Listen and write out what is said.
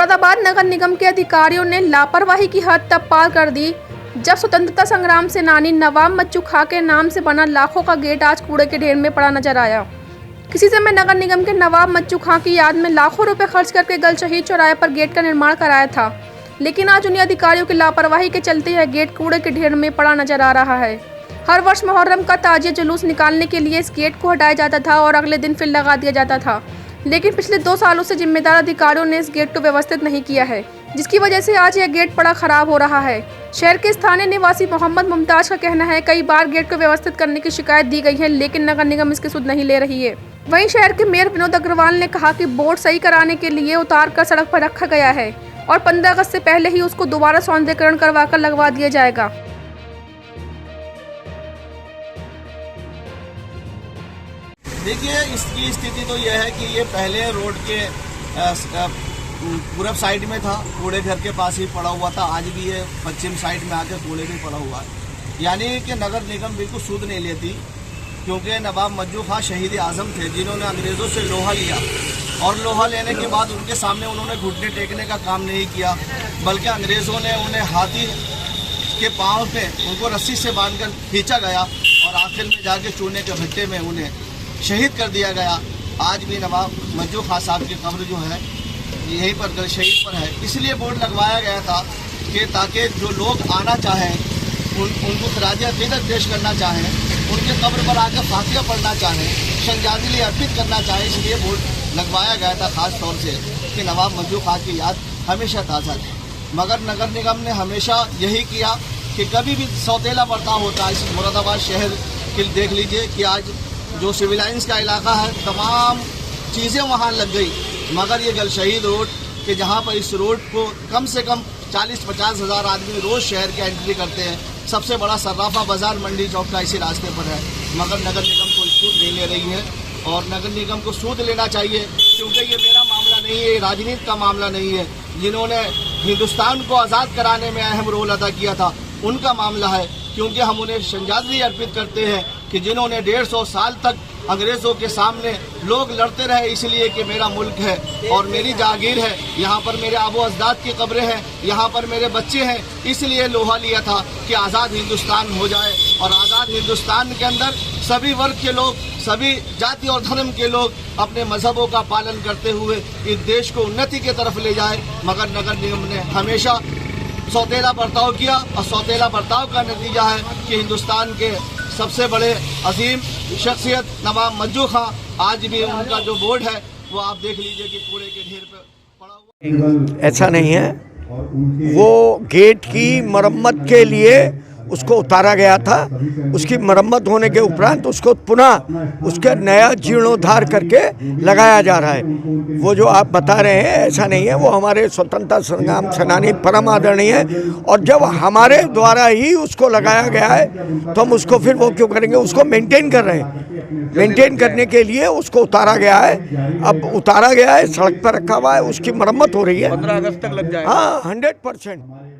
मुरादाबाद नगर निगम के अधिकारियों ने लापरवाही की हद तब पार कर दी जब स्वतंत्रता संग्राम सेनानी नवाब मच्चू खां के नाम से बना लाखों का गेट आज कूड़े के ढेर में पड़ा नजर आया। किसी समय नगर निगम के नवाब मच्चू खां की याद में लाखों रुपए खर्च करके गल शहीद चौराहे पर गेट का निर्माण कराया था, लेकिन आज उन्हीं अधिकारियों की लापरवाही के चलते यह गेट कूड़े के ढेर में पड़ा नजर आ रहा है। हर वर्ष मुहर्रम का ताजिया जुलूस निकालने के लिए इस गेट को हटाया जाता था और अगले दिन फिर लगा दिया जाता था, लेकिन पिछले 2 सालों से जिम्मेदार अधिकारियों ने इस गेट को व्यवस्थित नहीं किया है, जिसकी वजह से आज यह गेट पड़ा खराब हो रहा है। शहर के स्थानीय निवासी मोहम्मद मुमताज का कहना है कई बार गेट को व्यवस्थित करने की शिकायत दी गई है, लेकिन नगर निगम इसकी सुध नहीं ले रही है। वहीं शहर के मेयर विनोद अग्रवाल ने कहा कि बोर्ड सही कराने के लिए उतार कर सड़क पर रखा गया है और 15 अगस्त से पहले ही उसको दोबारा सौंदर्यीकरण करवाकर लगवा दिया जाएगा। देखिए, इसकी स्थिति तो यह है कि ये पहले रोड के पूरब साइड में था, कूड़े घर के पास ही पड़ा हुआ था। आज भी ये पश्चिम साइड में आकर कूड़े में पड़ा हुआ है। यानी कि नगर निगम बिल्कुल सूद नहीं लेती, क्योंकि नवाब मज्जू खां शहीद आजम थे जिन्होंने अंग्रेज़ों से लोहा लिया और लोहा लेने के बाद उनके सामने उन्होंने घुटने टेकने का काम नहीं किया, बल्कि अंग्रेज़ों ने उन्हें हाथी के पाँव पे उनको रस्सी से बांधकर खींचा गया और आखिर में जाके चूने के भट्टे में उन्हें शहीद कर दिया गया। आज भी नवाब मज्जू खां साहब की कब्र जो है यहीं पर शहीद पर है। इसलिए बोर्ड लगवाया गया था कि ताकि जो लोग आना चाहें उनको खराज अक़ीदत पेश करना चाहें, उनके कब्र पर आकर फातिहा पढ़ना चाहें, श्रद्धांजलि अर्पित करना चाहें, इसलिए बोर्ड लगवाया गया था खास तौर से कि नवाब मज्जू खां की याद हमेशा ताज़ा थी। मगर नगर निगम ने हमेशा यही किया कि कभी भी सौतेला बर्ताव होता है। इस मुरादाबाद शहर के देख लीजिए कि आज जो सिविल लाइन्स का इलाका है, तमाम चीज़ें वहाँ लग गई, मगर ये गल शहीद रोड कि जहाँ पर इस रोड को कम से कम 40-50 हज़ार आदमी रोज़ शहर के एंट्री करते हैं। सबसे बड़ा सर्राफा बाज़ार मंडी चौक का इसी रास्ते पर है, मगर नगर निगम कोई सूद नहीं ले रही है और नगर निगम को सूद लेना चाहिए, क्योंकि ये मेरा मामला नहीं है, ये राजनीति का मामला नहीं है। जिन्होंने हिंदुस्तान को आज़ाद कराने में अहम रोल अदा किया था उनका मामला है, क्योंकि हम उन्हें श्रद्धांजलि अर्पित करते हैं कि जिन्होंने 150 साल तक अंग्रेज़ों के सामने लोग लड़ते रहे, इसलिए कि मेरा मुल्क है और मेरी जागीर है, यहाँ पर मेरे आबो अजदाद की कब्रें हैं, यहाँ पर मेरे बच्चे हैं, इसलिए लोहा लिया था कि आज़ाद हिंदुस्तान हो जाए और आज़ाद हिंदुस्तान के अंदर सभी वर्ग के लोग, सभी जाति और धर्म के लोग अपने मजहबों का पालन करते हुए इस देश को उन्नति की तरफ ले जाए। मगर नगर निगम ने हमेशा सौतेला बर्ताव किया और सौतेला बर्ताव का नतीजा है कि हिंदुस्तान के सबसे बड़े अजीम शख्सियत नवाब मज्जू खां, आज भी उनका जो बोर्ड है वो आप देख लीजिए कि कूड़े के ढेर पे पड़ा हुआ। ऐसा नहीं है, वो गेट की मरम्मत के लिए उसको उतारा गया था। उसकी मरम्मत होने के उपरांत उसको पुनः उसका नया जीर्णोद्धार करके लगाया जा रहा है। वो जो आप बता रहे हैं ऐसा नहीं है, वो हमारे स्वतंत्रता संग्राम सेनानी परम आदरणीय है और जब हमारे द्वारा ही उसको लगाया गया है तो हम उसको फिर वो क्यों करेंगे। उसको मेंटेन कर रहे हैं, मेंटेन करने के लिए उसको उतारा गया है। अब उतारा गया है, सड़क पर रखा हुआ है, उसकी मरम्मत हो रही है। 15 अगस्त तक लग जाएगा। हाँ, 100%।